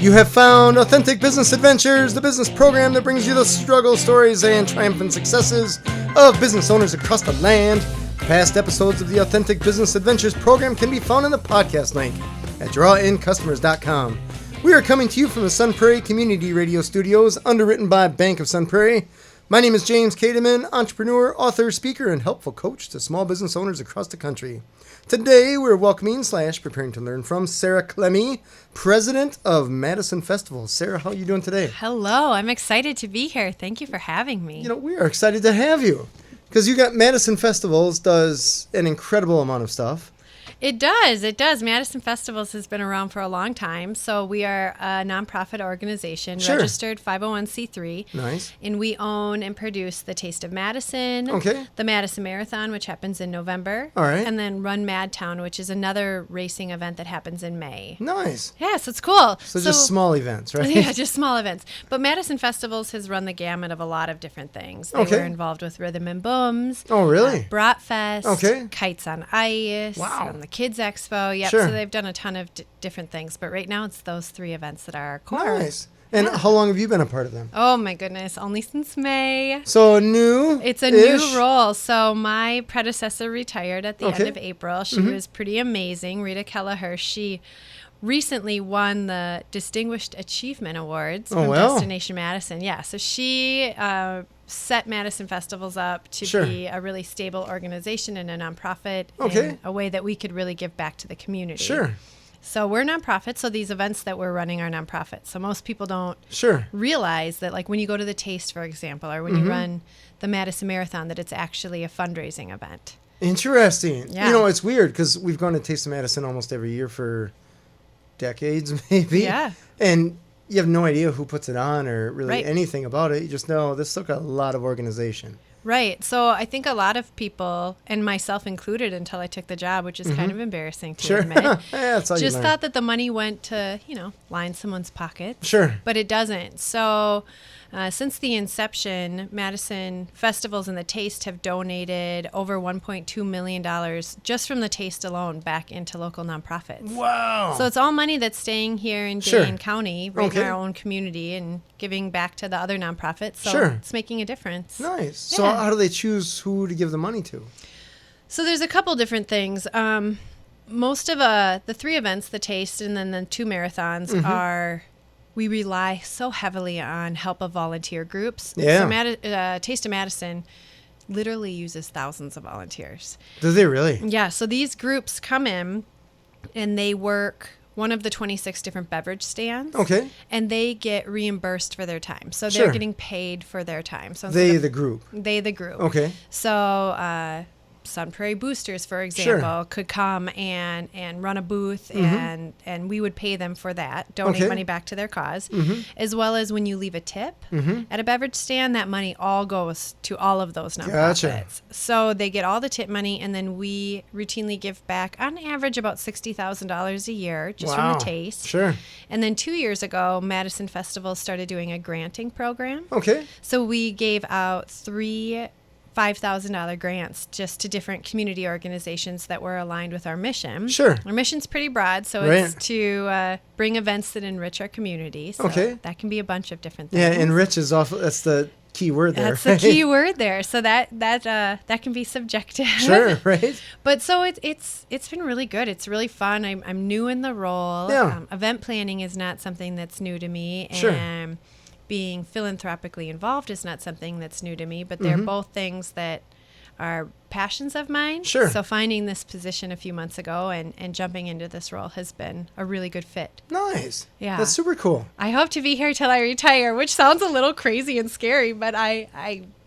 You have found Authentic Business Adventures, the business program that brings you the struggle stories and triumphant successes of business owners across the land. Past episodes of the Authentic Business Adventures program can be found in the podcast link at drawincustomers.com. We are coming to you from the Sun Prairie Community Radio Studios, underwritten by Bank of Sun Prairie. My name is James Kademan, entrepreneur, author, speaker, and helpful coach to small business owners across the country. Today, we're welcoming / preparing to learn from Sara Klemme, president of Madison Festivals. Sara, how are you doing today? Hello, I'm excited to be here. Thank you for having me. We are excited to have you because you got Madison Festivals does an incredible amount of stuff. It does. Madison Festivals has been around for a long time. So we are a nonprofit organization, registered 501c3. Nice. And we own and produce the Taste of Madison, the Madison Marathon, which happens in November. All right. And then Run Madtown, which is another racing event that happens in May. Nice. Yeah, so it's cool. So just small events, right? Yeah, just small events. But Madison Festivals has run the gamut of a lot of different things. They were involved with Rhythm and Booms. Oh, really? Bratfest. Kites on Ice. Wow. The Kids Expo. Yep. Sure. So they've done a ton of different things. But right now it's those three events that are our core. Nice. And how long have you been a part of them? Oh, my goodness. Only since May. So new? It's a new role. So my predecessor retired at the end of April. She was pretty amazing. Rita Kelleher. She recently won the Distinguished Achievement Awards from Destination Madison. Yeah. So she set Madison Festivals up to be a really stable organization and a nonprofit in a way that we could really give back to the community. Sure. So we're nonprofit, so these events that we're running are nonprofit. So most people don't realize that, like when you go to the Taste, for example, or when you run the Madison Marathon, that it's actually a fundraising event. Interesting. Yeah. It's weird because we've gone to Taste of Madison almost every year for decades, maybe. Yeah. And you have no idea who puts it on or really anything about it. You just know this took a lot of organization. Right. So I think a lot of people, and myself included until I took the job, which is kind of embarrassing to admit, just thought that the money went to, line someone's pockets. Sure. But it doesn't. So since the inception, Madison Festivals and the Taste have donated over $1.2 million just from the Taste alone back into local nonprofits. Wow. So it's all money that's staying here in Dane County, right in our own community, and giving back to the other nonprofits. So it's making a difference. Nice. Yeah. So how do they choose who to give the money to? So there's a couple different things. Most of the three events, the Taste and then the two marathons, are... We rely so heavily on help of volunteer groups. Yeah. So Taste of Madison literally uses thousands of volunteers. Do they really? Yeah. So these groups come in and they work one of the 26 different beverage stands. Okay. And they get reimbursed for their time. So they're getting paid for their time. So the group. They, the group. Okay. So Sun Prairie Boosters, for example, could come and run a booth, and we would pay them for that, donate money back to their cause, as well as when you leave a tip at a beverage stand, that money all goes to all of those nonprofits. Gotcha. So they get all the tip money, and then we routinely give back, on average, about $60,000 a year just from the Taste. Sure. And then 2 years ago, Madison Festivals started doing a granting program. Okay. So we gave out 3 $5,000 grants just to different community organizations that were aligned with our mission. Sure. Our mission's pretty broad, so it's to bring events that enrich our community. So that can be a bunch of different things. Yeah, enrich is that's the key word there. That's the key word there. So that can be subjective. Sure, right. But so it's been really good. It's really fun. I'm new in the role. Yeah. Event planning is not something that's new to me. Sure. And being philanthropically involved is not something that's new to me, but they're both things that are passions of mine. Sure. So finding this position a few months ago and jumping into this role has been a really good fit. Nice. Yeah. That's super cool. I hope to be here till I retire, which sounds a little crazy and scary, but I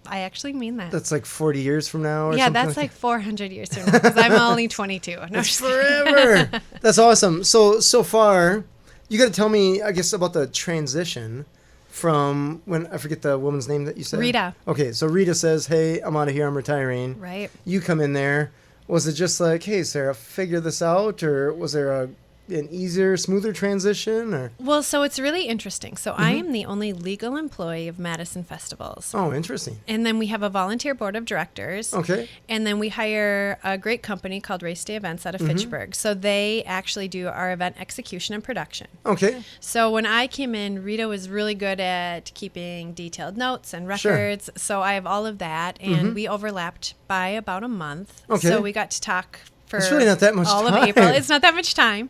actually mean that. That's like 40 years from now or something? Yeah, that's like 400 years from now, because I'm only 22. No, that's forever. That's awesome. So far, you got to tell me, I guess, about the transition from when, I forget the woman's name that you said. Rita. Okay, so Rita says, hey, I'm out of here, I'm retiring. Right. You come in there. Was it just like, hey, Sara, figure this out? Or was there a an easier, smoother transition? Or Well, so it's really interesting. So I am the only legal employee of Madison Festivals. Oh, interesting. And then we have a volunteer board of directors. Okay. And then we hire a great company called Race Day Events out of Fitchburg. So they actually do our event execution and production. Okay. So when I came in, Rita was really good at keeping detailed notes and records. Sure. So I have all of that. And we overlapped by about a month. Okay. So we got to talk for it's really not that much all time. of April. It's not that much time.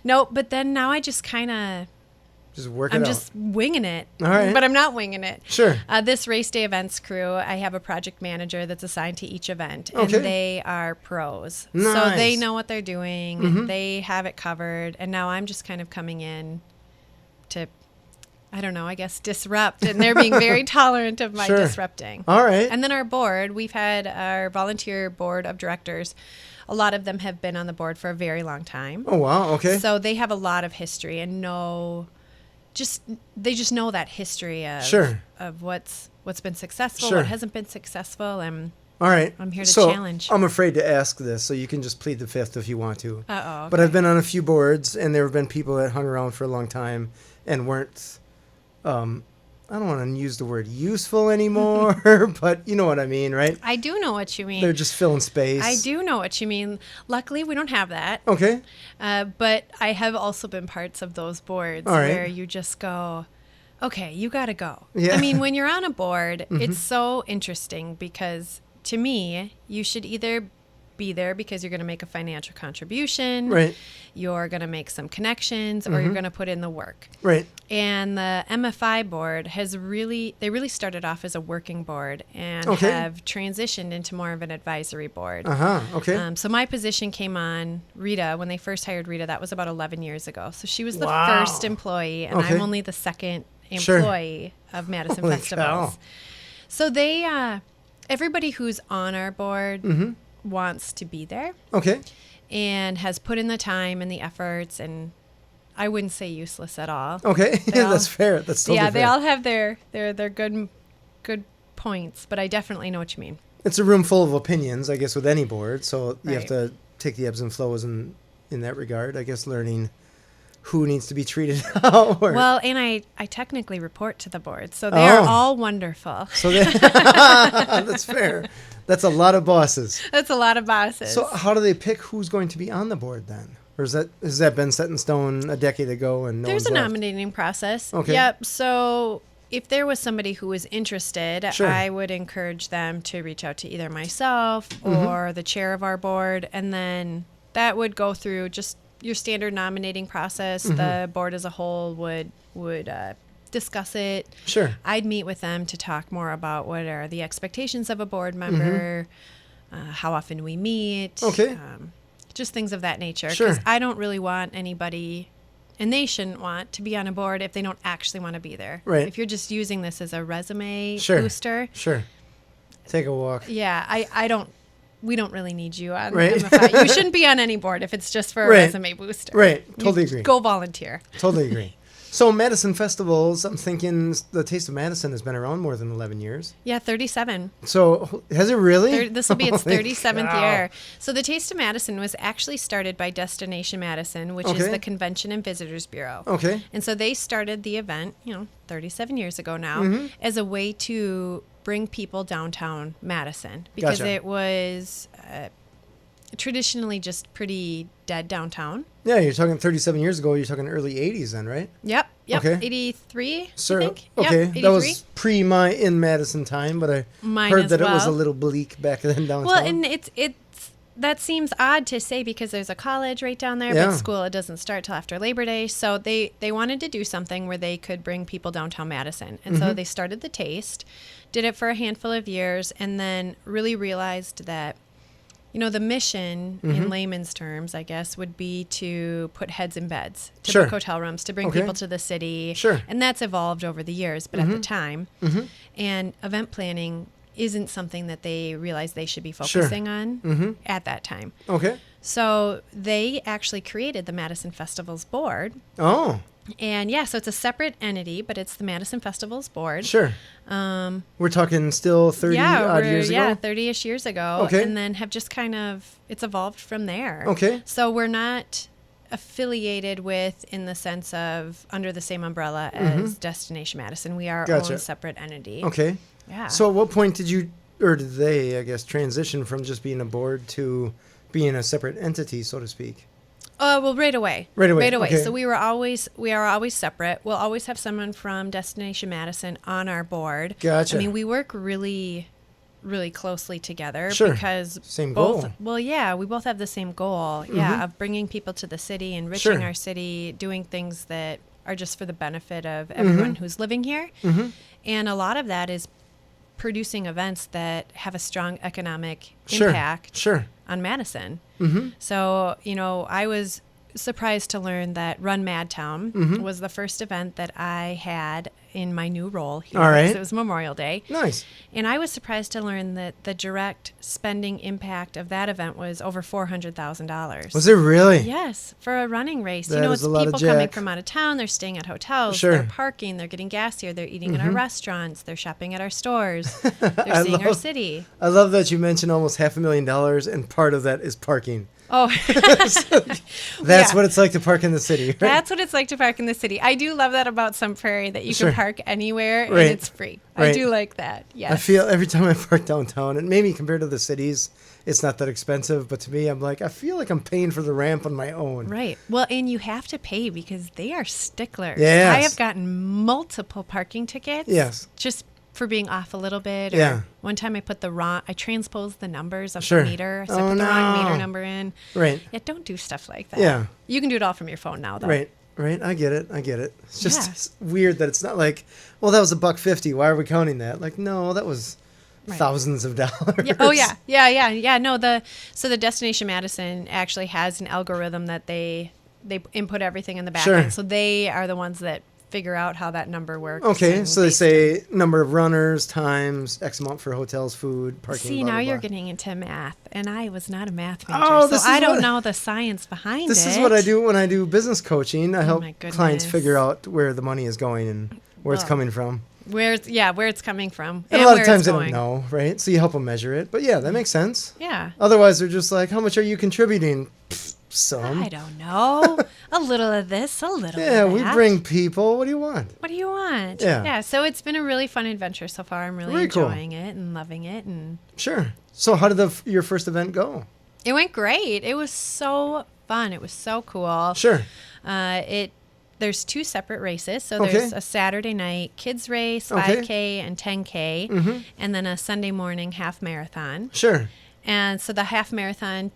No, but then now I just kind of... I'm just winging it. All right. But I'm not winging it. Sure. This Race Day Events crew, I have a project manager that's assigned to each event. Okay. And they are pros. Nice. So they know what they're doing. They have it covered. And now I'm just kind of coming in to... I don't know, I guess disrupt, and they're being very tolerant of my disrupting. All right. And then our board, we've had our volunteer board of directors. A lot of them have been on the board for a very long time. Oh, wow. Okay. So they have a lot of history and they just know that history of of what's been successful, what hasn't been successful, and all right. I'm here to challenge. I'm afraid to ask this, so you can just plead the fifth if you want to. Okay. But I've been on a few boards, and there have been people that hung around for a long time and weren't, I don't want to use the word useful anymore, but you know what I mean, right? I do know what you mean. They're just filling space. I do know what you mean. Luckily, we don't have that. Okay. But I have also been parts of those boards where you just go, okay, you got to go. Yeah. I mean, when you're on a board, it's so interesting because to me, you should either be there because you're going to make a financial contribution, right? You're going to make some connections, or you're going to put in the work, right? And the MFI board they really started off as a working board and have transitioned into more of an advisory board. Okay. So my position came on Rita when they first hired Rita. That was about 11 years ago. So she was the first employee, and I'm only the second employee of Madison Holy Festivals. Cow. So they everybody who's on our board wants to be there. Okay. And has put in the time and the efforts, and I wouldn't say useless at all. Okay. That's fair. That's totally fair. They all have their good points, but I definitely know what you mean. It's a room full of opinions, I guess, with any board, so you have to take the ebbs and flows in that regard. I guess learning who needs to be treated how. Well, and I technically report to the board, so they are all wonderful. So that's fair. That's a lot of bosses. That's a lot of bosses. So how do they pick who's going to be on the board then? Or has that been set in stone a decade ago and There's one's a left? nominating process. Okay. Yep. So if there was somebody who was interested, Sure. I would encourage them to reach out to either myself or the chair of our board, and then that would go through just your standard nominating process. The board as a whole would discuss it. Sure. I'd meet with them to talk more about what are the expectations of a board member, how often we meet. Okay. Just things of that nature. Sure. Because I don't really want anybody, and they shouldn't want, to be on a board if they don't actually want to be there. Right. If you're just using this as a resume Sure. booster. Sure. Take a walk. Yeah, we don't really need you on Right. MFI. You shouldn't be on any board if it's just for a resume booster. Right. Totally agree. Go volunteer. Totally agree. So Madison Festivals, I'm thinking the Taste of Madison has been around more than 11 years. Yeah, 37. So has it really? This will be its Holy 37th cow. year. So the Taste of Madison was actually started by Destination Madison, which is the Convention and Visitors Bureau. Okay. And so they started the event, 37 years ago now, as a way to bring people downtown Madison because it was traditionally just pretty dead downtown. Yeah, you're talking 37 years ago. You're talking early 80s then, right? Yep. Okay. 83, Sir, I think. okay. Yep, 83. That was pre my in Madison time, but I heard that it was a little bleak back then downtown. Well, and it's that seems odd to say because there's a college right down there, but school, it doesn't start till after Labor Day. So they wanted to do something where they could bring people downtown Madison. And so they started the Taste, did it for a handful of years, and then really realized that, the mission in layman's terms, I guess, would be to put heads in beds, to book hotel rooms, to bring people to the city. Sure. And that's evolved over the years, but at the time. And event planning isn't something that they realized they should be focusing on at that time. Okay. So they actually created the Madison Festivals Board. Oh. And so it's a separate entity, but it's the Madison Festivals Board. Sure. We're talking still 30 odd years ago? Yeah, 30-ish years ago. Okay. And then have just it's evolved from there. Okay. So we're not affiliated with in the sense of under the same umbrella as Destination Madison. We are our own separate entity. Okay. Yeah. So at what point did you, or did they, I guess, transition from just being a board to being a separate entity, so to speak? Well, right away. Right away. Okay. So we are always separate. We'll always have someone from Destination Madison on our board. Gotcha. I mean, we work really, really closely together because same both, goal. Well, yeah, we both have the same goal. Yeah, of bringing people to the city, enriching our city, doing things that are just for the benefit of everyone who's living here. And a lot of that is producing events that have a strong economic impact on Madison. So, I was surprised to learn that Run Madtown was the first event that I had in my new role here. All right. So it was Memorial Day. Nice. And I was surprised to learn that the direct spending impact of that event was over $400,000. Was it really? Yes, for a running race. That it's people coming from out of town. They're staying at hotels. They're parking. They're getting gas here. They're eating in our restaurants. They're shopping at our stores. They're seeing our city. I love that you mentioned almost $500,000, and part of that is parking. Oh, that's what it's like to park in the city. Right? That's what it's like to park in the city. I do love that about Sun Prairie, that you can park anywhere and it's free. I do like that. Yes. I feel every time I park downtown, and maybe compared to the cities, it's not that expensive, but to me, I'm like, I feel like I'm paying for the ramp on my own. Right. Well, and you have to pay because they are sticklers. Yes. I have gotten multiple parking tickets. Yes. Just for being off a little bit. Or one time I transposed the numbers of the meter. So I put the wrong meter number in. Right. Yeah, don't do stuff like that. Yeah. You can do it all from your phone now, though. Right. I get it. It's just it's weird that it's not like, well, that was $1.50. Why are we counting that? Like, no, that was thousands of dollars. Yeah. Oh, yeah. No, so the Destination Madison actually has an algorithm that they input everything in the back end. So they are the ones that figure out how that number works. Okay, so they say number of runners times X amount for hotels, food, parking. See, blah, now blah, you're blah. getting into math, and I was not a math major, so I don't know the science behind it. This is what I do when I do business coaching. I help my clients figure out where the money is going and where it's coming from. Where it's coming from. And a lot of times they don't know, right? So you help them measure it. But yeah, that makes sense. Yeah. Otherwise, they're just like, how much are you contributing? Some. I don't know. A little of this, a little of that. Yeah, we bring people. What do you want? Yeah. So it's been a really fun adventure so far. I'm really enjoying it and loving it. And Sure. So how did your first event go? It went great. It was so fun. It was so cool. Sure. There's two separate races. So there's a Saturday night kids race, 5K and 10K, and then a Sunday morning half marathon. Sure. And so the half marathon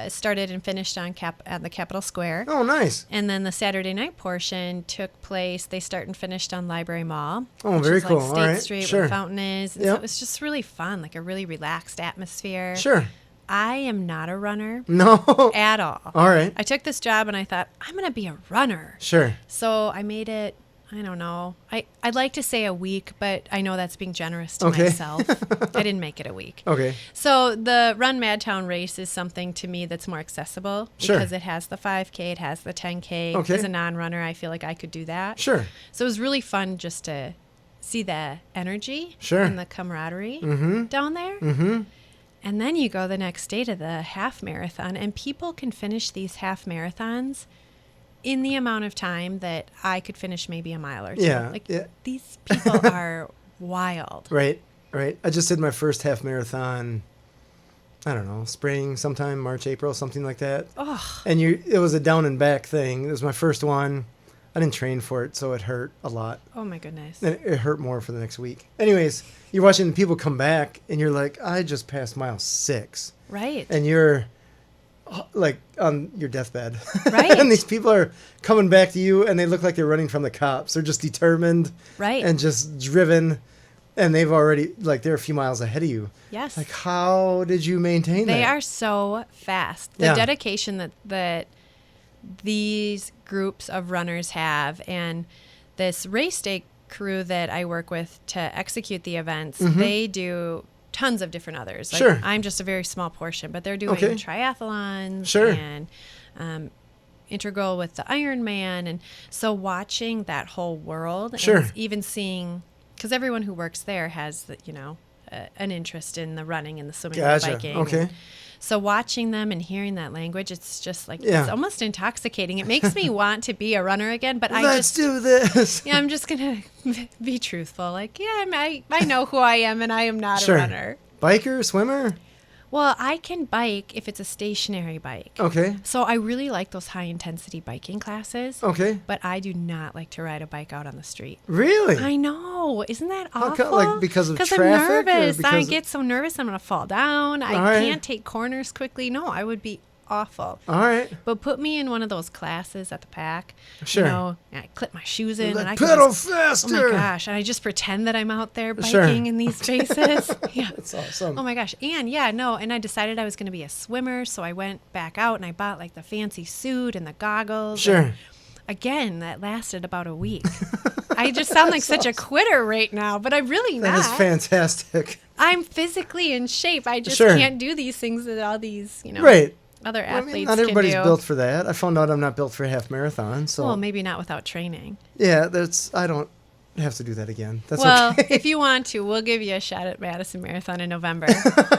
started and finished at the Capitol Square. Oh, nice. And then the Saturday night portion took place. They start and finished on Library Mall. Oh, very cool. Like State All right. Street Sure. where the fountain is. And so it was just really fun, like a really relaxed atmosphere. Sure. I am not a runner. No. At all. All right. I took this job and I thought, I'm going to be a runner. Sure. So I made it, I don't know. I'd like to say a week, but I know that's being generous to myself. I didn't make it a week. Okay. So the Run Madtown race is something to me that's more accessible because it has the 5K, it has the 10K. Okay. As a non-runner, I feel like I could do that. Sure. So it was really fun just to see the energy Sure. and the camaraderie down there. Mm-hmm. And then you go the next day to the half marathon, and people can finish these half marathons in the amount of time that I could finish maybe a mile or two. Yeah. These people are wild. Right. I just did my first half marathon, I don't know, spring sometime, March, April, something like that. Oh. And it was a down and back thing. It was my first one. I didn't train for it, so it hurt a lot. Oh, my goodness. And it hurt more for the next week. Anyways, you're watching people come back, and you're like, I just passed mile 6. Right. And you're like on your deathbed. Right. And these people are coming back to you, and they look like they're running from the cops. They're just determined. Right. And just driven. And they've already, like, they're a few miles ahead of you. Yes. Like, how did you maintain that? They are so fast. The dedication that these groups of runners have, and this race day crew that I work with to execute the events, they do tons of different others. Like, sure. I'm just a very small portion, but they're doing triathlons sure. and integral with the Ironman. And so watching that whole world sure. and even seeing, because everyone who works there has, an interest in the running and the swimming and the biking. Okay. So watching them and hearing that language, it's just like, it's almost intoxicating. It makes me want to be a runner again, but Let's do this. Yeah, I'm just going to be truthful. Like, I know who I am, and I am not a runner. Biker, swimmer? Well, I can bike if it's a stationary bike. Okay. So I really like those high-intensity biking classes. Okay. But I do not like to ride a bike out on the street. Really? I know. Isn't that awful? Like because of traffic? Because I'm nervous. Because I get so nervous I'm going to fall down. I can't take corners quickly. No, I would be awful. All right. But put me in one of those classes at the pack. Sure. You know, and I clip my shoes in. And I pedal faster. Oh my gosh. And I just pretend that I'm out there biking in these spaces. Yeah. That's awesome. Oh my gosh. And and I decided I was going to be a swimmer. So I went back out and I bought like the fancy suit and the goggles. Sure. And again, that lasted about a week. I just sound like such a quitter right now, but I'm really not. That is fantastic. I'm physically in shape. I just can't do these things that all these, Right. Other athletes not everybody's can do. built for that. I found out I'm not built for a half marathon. So well, maybe not without training. Yeah, I don't have to do that again. That's okay. If you want to, we'll give you a shot at Madison Marathon in November.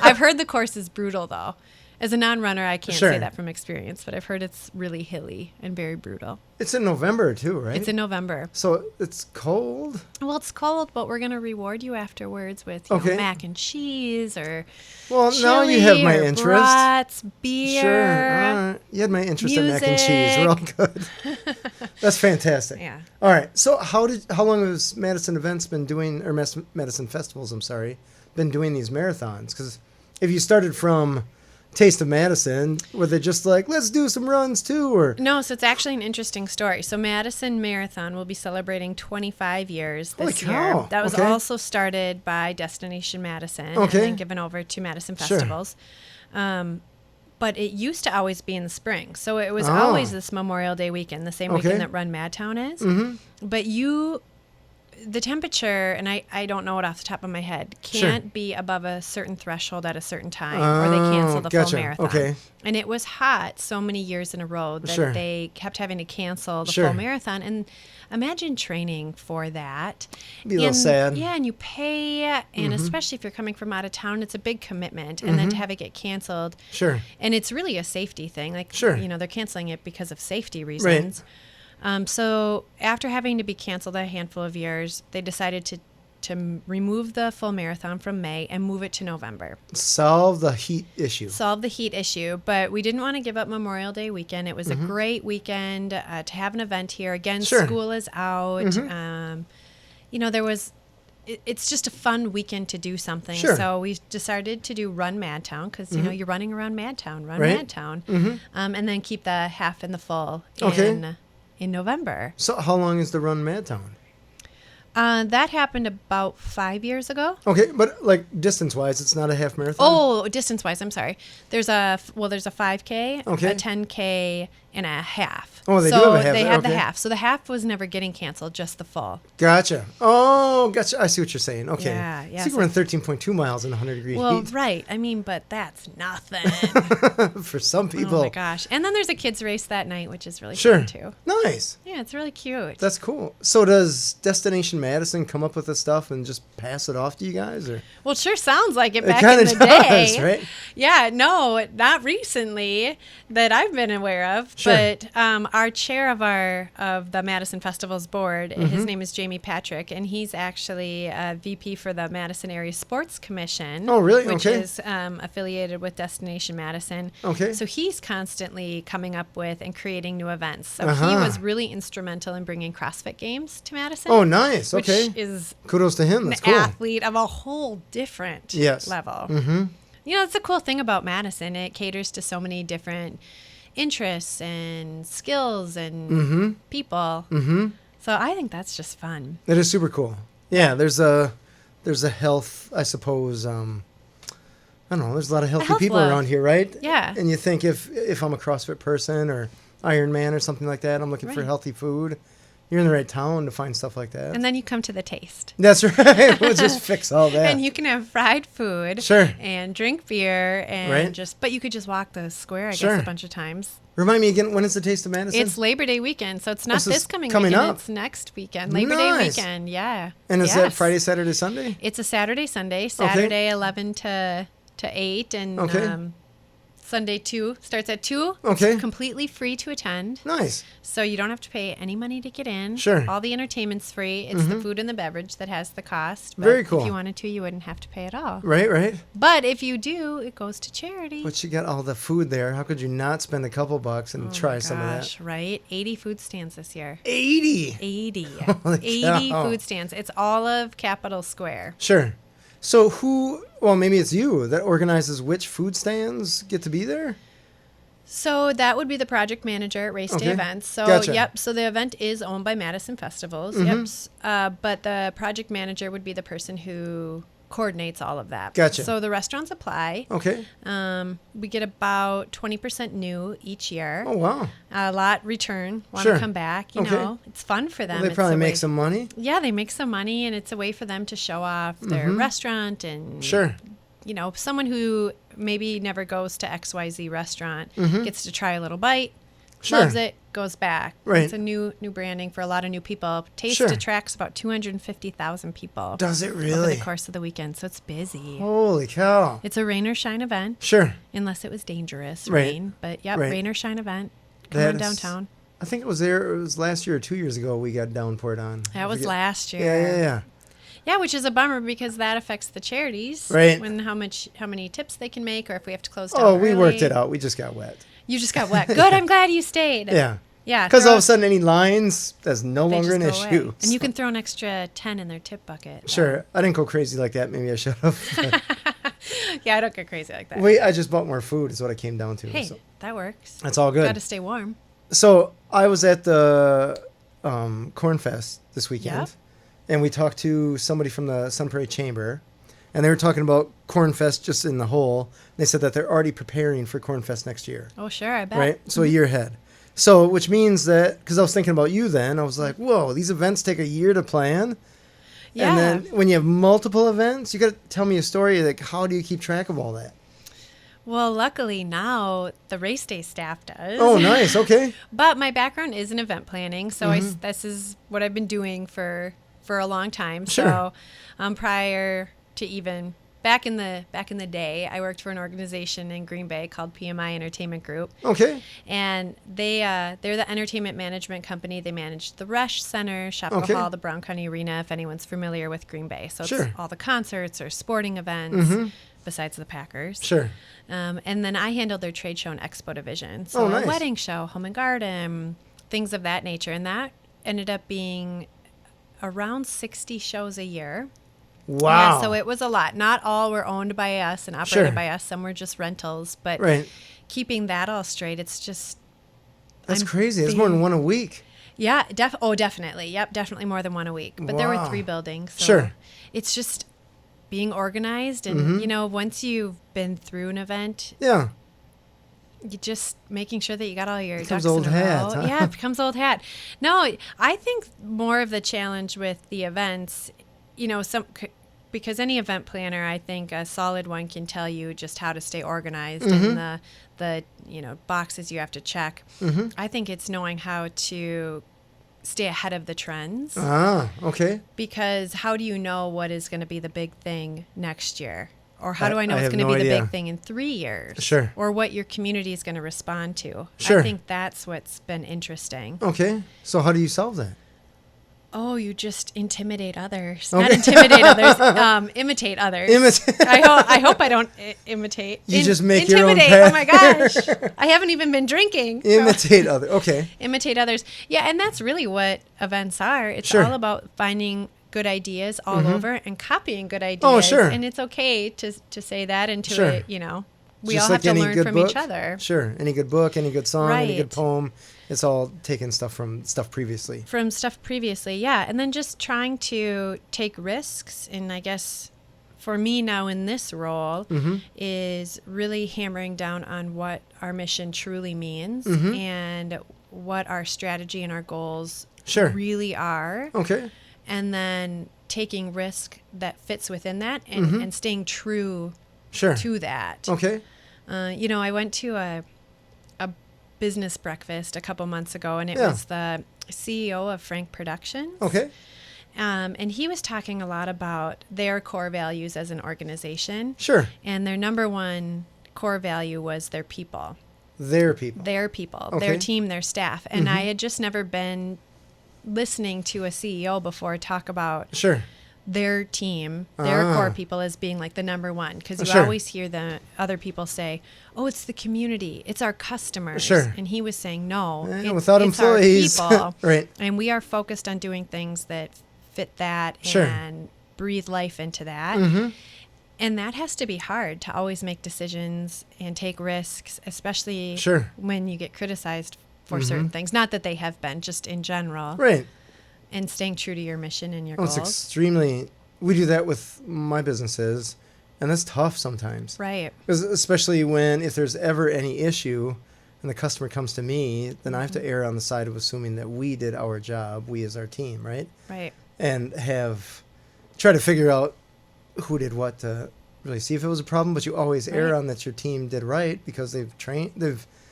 I've heard the course is brutal, though. As a non-runner, I can't say that from experience, but I've heard it's really hilly and very brutal. It's in November, too, right? It's in November. So it's cold? Well, it's cold, but we're going to reward you afterwards with you know, mac and cheese or chili, now you have my interest. Brats, beer. Sure. You had my interest in mac and cheese. We're all good. That's fantastic. Yeah. All right. So how long has Madison Events been doing, or Madison Festivals, been doing these marathons? Because if you started from Taste of Madison, were they just like, let's do some runs too, or? No, so it's actually an interesting story. So Madison Marathon will be celebrating 25 years this year. That was also started by Destination Madison and then given over to Madison Festivals. But it used to always be in the spring. So it was always this Memorial Day weekend, the same weekend that Run Madtown is. Mm-hmm. But the temperature, and I don't know it off the top of my head, can't be above a certain threshold at a certain time, or they cancel the full marathon. Okay. And it was hot so many years in a row that they kept having to cancel the full marathon. And imagine training for that. Be a little sad. Yeah, and you pay, and especially if you're coming from out of town, it's a big commitment. And then to have it get canceled. Sure. And it's really a safety thing. Like, you know, they're canceling it because of safety reasons. Right. So after having to be canceled a handful of years, they decided to remove the full marathon from May and move it to November. Solve the heat issue. But we didn't want to give up Memorial Day weekend. It was a great weekend to have an event here. Again, school is out. You know, it's just a fun weekend to do something. So we decided to do Run Madtown because, you know, you're running around Madtown, Madtown. And then keep the half and the full in November. So how long is the Run Madtown? That happened about 5 years ago. Okay, but like distance-wise, it's not a half marathon? Oh, distance-wise, I'm sorry. There's a 5K, a 10K, and a half. Oh, they do have a half. They have the half. So the half was never getting canceled, just the full. Gotcha. Oh, gotcha. I see what you're saying. Okay. Yeah. So you run 13.2 miles in 100-degree heat. Well, right. I mean, but that's nothing. For some people. Oh, my gosh. And then there's a kids' race that night, which is really fun, too. Nice. Yeah, it's really cute. That's cool. So does Destination Madison come up with this stuff and just pass it off to you guys? Or? Well, it sure sounds like it back in the day. Right? Yeah, no, not recently that I've been aware of. But our chair of the Madison Festivals board, his name is Jamie Patrick, and he's actually a VP for the Madison Area Sports Commission. Oh, really? Which is affiliated with Destination Madison. Okay. So he's constantly coming up with and creating new events. So he was really instrumental in bringing CrossFit Games to Madison. Oh, nice. Okay. Which is kudos to him. That's cool. An athlete of a whole different level. You know, it's the cool thing about Madison. It caters to so many different interests and skills and people. So I think that's just fun. It is super cool. Yeah, there's a health, I suppose. I don't know. There's a lot of healthy people around here, right? Yeah. And you think if I'm a CrossFit person or Ironman or something like that, I'm looking for healthy food. You're in the right town to find stuff like that. And then you come to the Taste. That's right. We'll just fix all that. And you can have fried food. Sure. And drink beer and but you could just walk the square, I guess, a bunch of times. Remind me again, when is the Taste of Madison? It's Labor Day weekend, so it's not this coming weekend. Up. It's next weekend. Labor Day weekend, yeah. And is that Friday, Saturday, Sunday? It's a Saturday, Sunday. Saturday, 11 to 8, and Sunday 2 starts at 2. Okay. It's completely free to attend. Nice. So you don't have to pay any money to get in. Sure. All the entertainment's free. It's the food and the beverage that has the cost. But Very cool. If you wanted to, you wouldn't have to pay at all. Right. But if you do, it goes to charity. But you got all the food there. How could you not spend a couple bucks and try some of that? Right? 80 food stands this year. 80? 80. Holy 80 cow. food stands. It's all of Capitol Square. Sure. So maybe it's you that organizes which food stands get to be there? So that would be the project manager at Race Day Okay. Events. So, Gotcha. So the event is owned by Madison Festivals. But the project manager would be the person who coordinates all of that. Gotcha. So the restaurants apply. Okay. We get about 20% new each year. Oh, wow. A lot return, want Sure. to come back. You Okay. know, it's fun for them. Well, they It's probably a make way- some money. Yeah, they make some money, and it's a way for them to show off their restaurant and Sure. you know, someone who maybe never goes to XYZ restaurant gets to try a little bite, Sure. loves it, goes back. Right. It's a new branding for a lot of new people. Taste Sure. attracts about 250,000 people Does it over really? the course of the weekend, so it's busy. Holy cow. It's a rain or shine event, Sure. unless it was dangerous Right. rain. But yep, Right. rain or shine event. Come That on is- downtown. I think it was last year or 2 years ago we got downpoured on. That was Forget- last year. Yeah. Yeah, which is a bummer because that affects the charities. Right. When how many tips they can make, or if we have to close down. Oh, we worked early. it out. We just got wet. You just got wet. Good. I'm glad you stayed. Yeah. Yeah. Because all of throw- a sudden any lines, that's no they longer just an go issue. away. And you can throw an extra 10 in their tip bucket. Sure. I didn't go crazy like that. Maybe I should have. Yeah, I don't get crazy like that. Wait, I just bought more food is what I came down to. Hey, So that works. that's all good. Got to stay warm. So I was at the Corn Fest this weekend, Yep. and we talked to somebody from the Sun Prairie Chamber, and they were talking about Corn Fest just in the whole. They said that they're already preparing for Corn Fest next year, Oh, sure. I bet. right? So a year ahead. So which means that, because I was thinking about you then, I was like, whoa, these events take a year to plan. Yeah. And then when you have multiple events, you got to tell me a story. Like, how do you keep track of all that? Well, luckily now the race day staff does. Oh, nice. Okay. But my background is in event planning, so Mm-hmm. this is what I've been doing for a long time. Sure. So, prior to even back in the day, I worked for an organization in Green Bay called PMI Entertainment Group, Okay. and they're the entertainment management company. They manage the Resch Center, Chapel Okay. Hall, the Brown County Arena. If anyone's familiar with Green Bay, so Sure. it's all the concerts or sporting events. Besides the Packers. Sure. And then I handled their trade show and expo division. Oh, So nice. a wedding show, home and garden, things of that nature. And that ended up being around 60 shows a year. Wow. Yeah, so it was a lot. Not all were owned by us and operated Sure. by us. Some were just rentals. But Right. keeping that all straight, it's just... That's I'm crazy. It's more than being- one a week. Yeah, definitely. Yep, definitely more than one a week. But there were Wow. 3 buildings. So Sure. it's just being organized. And, you know, once you've been through an event, Yeah. you just making sure that you got all your Becomes ducks old in a hat, row. huh? Yeah, it becomes old hat. No, I think more of the challenge with the events, you know, because any event planner, I think a solid one can tell you just how to stay organized and the boxes you have to check. I think it's knowing how to stay ahead of the trends, Ah, okay. because how do you know what is going to be the big thing next year? Or how do I I know it's have going to no be the idea. big thing in 3 years? Sure. Or what your community is going to respond to. Sure. I think that's what's been interesting. Okay. So how do you solve that? Oh, you just intimidate others. Okay. Not intimidate others, imitate others. I hope I don't imitate. You just make your own intimidate. Oh my path. gosh. I haven't even been drinking. so- Imitate other. Okay. Imitate others. Yeah, and that's really what events are. It's Sure. all about finding good ideas all over and copying good ideas. Oh, sure. And it's okay to say that and to, Sure. we Just all like have to any learn good from book. each other. Sure. Any good book, any good song, any good Right. poem. It's all taking stuff from stuff previously. From stuff previously, yeah. And then just trying to take risks. And I guess for me now in this role is really hammering down on what our mission truly means and what our strategy and our goals Sure. really are. Okay. And then taking risk that fits within that and staying true Sure. to that. Okay. I went to a business breakfast a couple months ago, and it Yeah. was the CEO of Frank Productions. Okay. And he was talking a lot about their core values as an organization. Sure. And their number one core value was their people. Their people. Okay. Their team, their staff. And I had just never been listening to a CEO before talk about their team, their core people as being like the number one. Because you always hear the other people say, oh, it's the community, it's our customers. And he was saying, no, without employees. Our people. Right. And we are focused on doing things that fit that and breathe life into that. And that has to be hard, to always make decisions and take risks, especially when you get criticized for certain things. Not that they have been, just in general. Right. And staying true to your mission and your goals. It's extremely... We do that with my businesses, and that's tough sometimes. Right. Especially if there's ever any issue and the customer comes to me, then I have to err on the side of assuming that we did our job, we as our team, right? Right. And try to figure out who did what to really see if it was a problem, but you always err on that your team did right because they've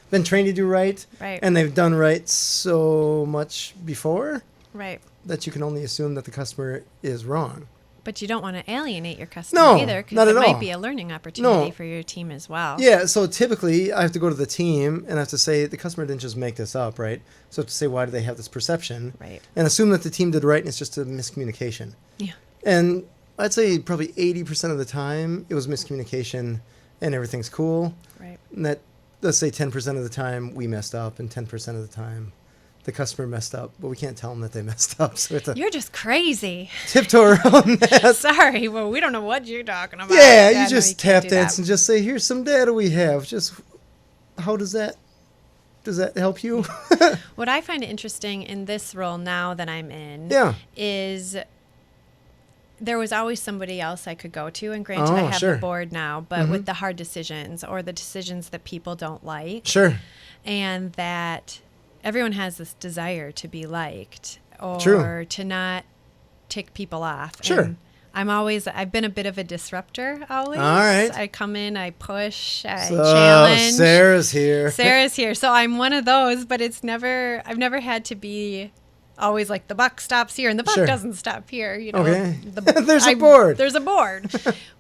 been trained to do right, and they've done right so much before that you can only assume that the customer is wrong. But you don't want to alienate your customer either, because it might be a learning opportunity for your team as well. Yeah, so typically I have to go to the team and I have to say, the customer didn't just make this up, right? So I have to say, why do they have this perception? Right. And assume that the team did right and it's just a miscommunication. Yeah. And I'd say probably 80% of the time it was miscommunication and everything's cool. Right. And that, let's say 10% of the time we messed up and 10% of the time the customer messed up, but we can't tell them that they messed up. So you're just crazy. Tiptoe around that. Sorry, well, we don't know what you're talking about. Yeah, you just tap dance and just say, here's some data we have. Just, how does that help you? What I find interesting in this role now that I'm in is there was always somebody else I could go to. And granted, I have the board now, but with the hard decisions or the decisions that people don't like. And that everyone has this desire to be liked or to not tick people off. And I've been a bit of a disruptor always. All right. I come in, I push, I challenge. Sarah's here. So I'm one of those, but I've never had to be always like the buck stops here and the buck doesn't stop here. You know, okay. There's a board. There's a board.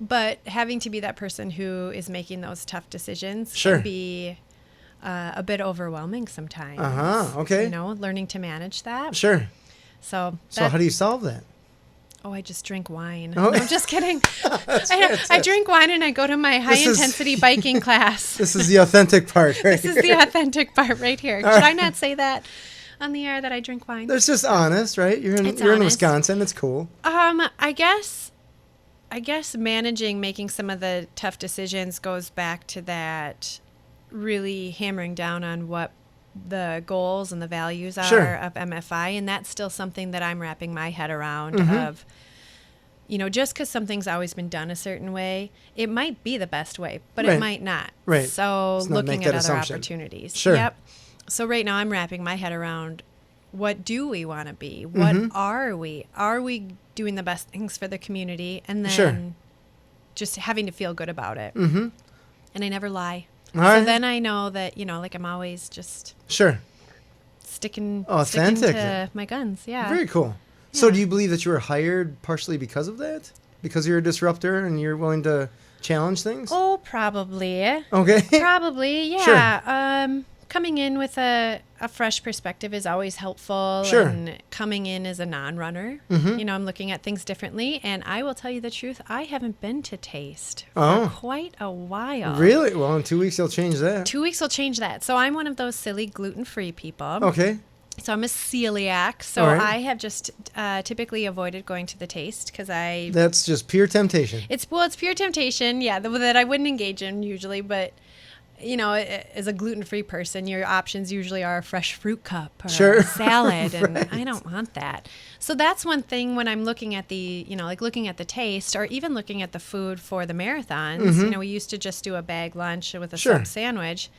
But having to be that person who is making those tough decisions can be a bit overwhelming sometimes. Okay. You know, learning to manage that. So how do you solve that? Oh, I just drink wine. Oh. I'm just kidding. I drink wine and I go to my high-intensity biking class. This is the authentic part right This is the authentic part right here. Should I not say that on the air that I drink wine? It's just honest, right? You're in Wisconsin. It's cool. I guess making some of the tough decisions goes back to that really hammering down on what the goals and the values are of MFI, and that's still something that I'm wrapping my head around of, you know, just because something's always been done a certain way, it might be the best way, but it might not. So looking at other opportunities. Yep. So right now I'm wrapping my head around, what do we want to be? What are we? Are we doing the best things for the community? And then just having to feel good about it. And I never lie. Then I know that, you know, like I'm always just sticking to my guns. Yeah. Very cool. Yeah. So do you believe that you were hired partially because of that? Because you're a disruptor and you're willing to challenge things? Oh, probably. Okay. Probably, yeah. Coming in with a fresh perspective is always helpful. And coming in as a non-runner, you know, I'm looking at things differently. And I will tell you the truth, I haven't been to Taste for quite a while. Really? Well, in 2 weeks, you'll change that. 2 weeks will change that. So I'm one of those silly gluten-free people. Okay. So I'm a celiac. So I have just typically avoided going to the Taste because That's just pure temptation. It's pure temptation, yeah, that I wouldn't engage in usually, but... You know, as a gluten-free person, your options usually are a fresh fruit cup or a salad, and I don't want that. So that's one thing when I'm looking at looking at the Taste, or even looking at the food for the marathons. You know, we used to just do a bag lunch with a sub sandwich.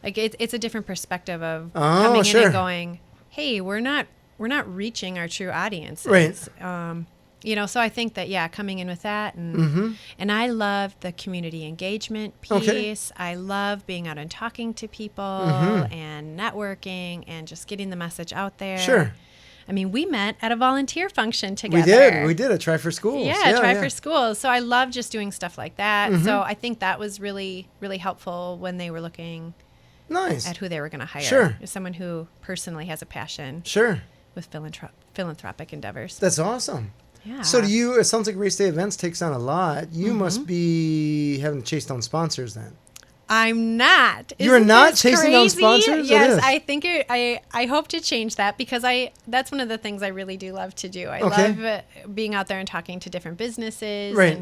Like it's a different perspective of coming in and going, hey, we're not reaching our true audiences. Right. You know, so I think that, coming in with that. And I love the community engagement piece. I love being out and talking to people and networking and just getting the message out there. I mean, we met at a volunteer function together. We did a Try for Schools. Yeah, Try for Schools. So I love just doing stuff like that. Mm-hmm. So I think that was really, really helpful when they were looking at who they were going to hire. Sure. As someone who personally has a passion with philanthropic endeavors. That's awesome. Yeah. So it sounds like Race Day Events takes on a lot. You must be having to chase down sponsors then. I'm not. You're not chasing down sponsors? Yes, I think I hope to change that because that's one of the things I really do love to do. I love being out there and talking to different businesses. Right.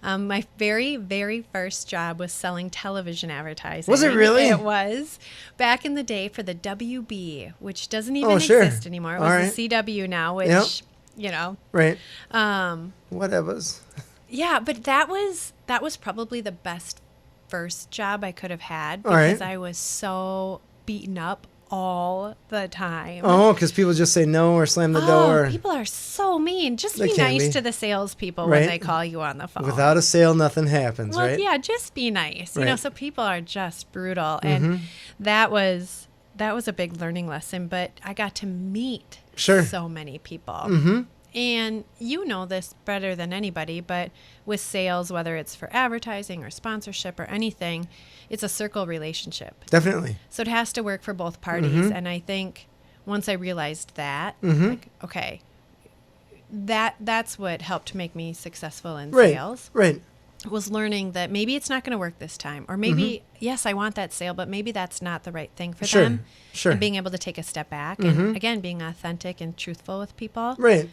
And, my very, very first job was selling television advertising. Was it really? It was. Back in the day for the WB, which doesn't even exist anymore. It was the CW now, which, you know. Right. Whatevers. Yeah, but that was probably the best first job I could have had because I was so beaten up all the time. Oh, because people just say no or slam the door. People are so mean. Just be nice to the salespeople when they call you on the phone. Without a sale, nothing happens, well, right? Yeah, just be nice. You know, so people are just brutal. And that was a big learning lesson, but I got to meet so many people. Mm-hmm. And you know this better than anybody, but with sales, whether it's for advertising or sponsorship or anything, it's a circle relationship. Definitely. So it has to work for both parties. And I think once I realized that, like, okay, that's what helped make me successful in sales. Right. Was learning that maybe it's not going to work this time. Or maybe, yes, I want that sale, but maybe that's not the right thing for them. Sure. And being able to take a step back. And again, being authentic and truthful with people. Right.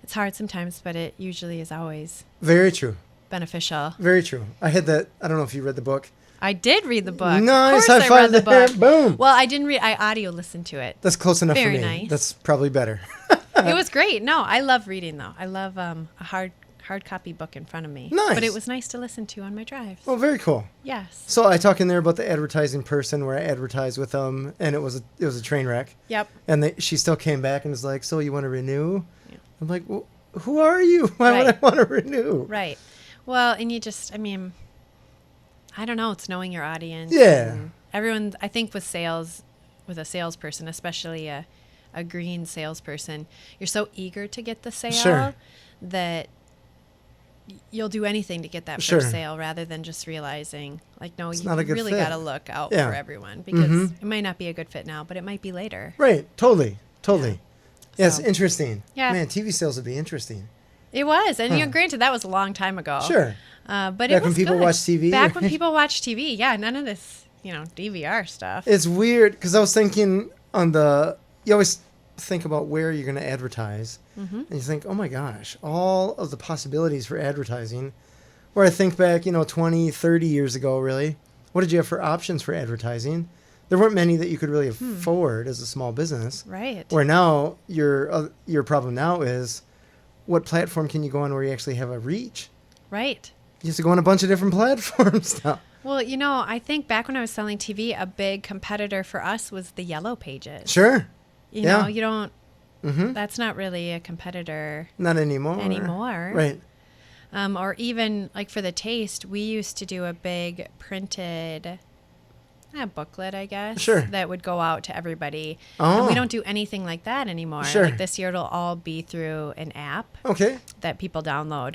It's hard sometimes, but it usually is always very true. Beneficial. Very true. I had that. I don't know if you read the book. I did read the book. Nice. Of course I read the book. Boom. Well, I didn't read. I audio listened to it. That's close enough Very for me. Nice. That's probably better. It was great. No, I love reading though. I love a hard copy book in front of me. Nice. But it was nice to listen to on my drives. Oh, very cool. Yes. So I talk in there about the advertising person where I advertised with them, and it was a train wreck. Yep. And she still came back and was like, "So you want to renew?" Yeah. I'm like, well, who are you? Why would I want to renew? Right. Well, and you just, I mean, I don't know. It's knowing your audience. Yeah. Everyone, I think with sales, with a salesperson, especially a green salesperson, you're so eager to get the sale that you'll do anything to get that first sale rather than just realizing, like, no, you really got to look out for everyone because it might not be a good fit now, but it might be later. Right. Totally. Yeah, it's So, interesting. Yeah. Man, TV sales would be interesting. It was. And you know, granted, that was a long time ago. Sure. But Back it was when people good. watched TV? Back when people watched TV. Yeah, none of this, DVR stuff. It's weird because I was thinking you always think about where you're going to advertise. And you think, oh my gosh, all of the possibilities for advertising. Where I think back, 20, 30 years ago, really, what did you have for options for advertising? There weren't many that you could really afford as a small business. Right. Where now your problem now is what platform can you go on where you actually have a reach? Right. You have to go on a bunch of different platforms now. Well, I think back when I was selling TV, a big competitor for us was the Yellow Pages. Sure. You know, you don't, that's not really a competitor. Not anymore. Right. Or even like for the Taste, we used to do a big printed booklet, I guess. Sure. That would go out to everybody. Oh. And we don't do anything like that anymore. Sure. Like this year, it'll all be through an app. Okay. That people download.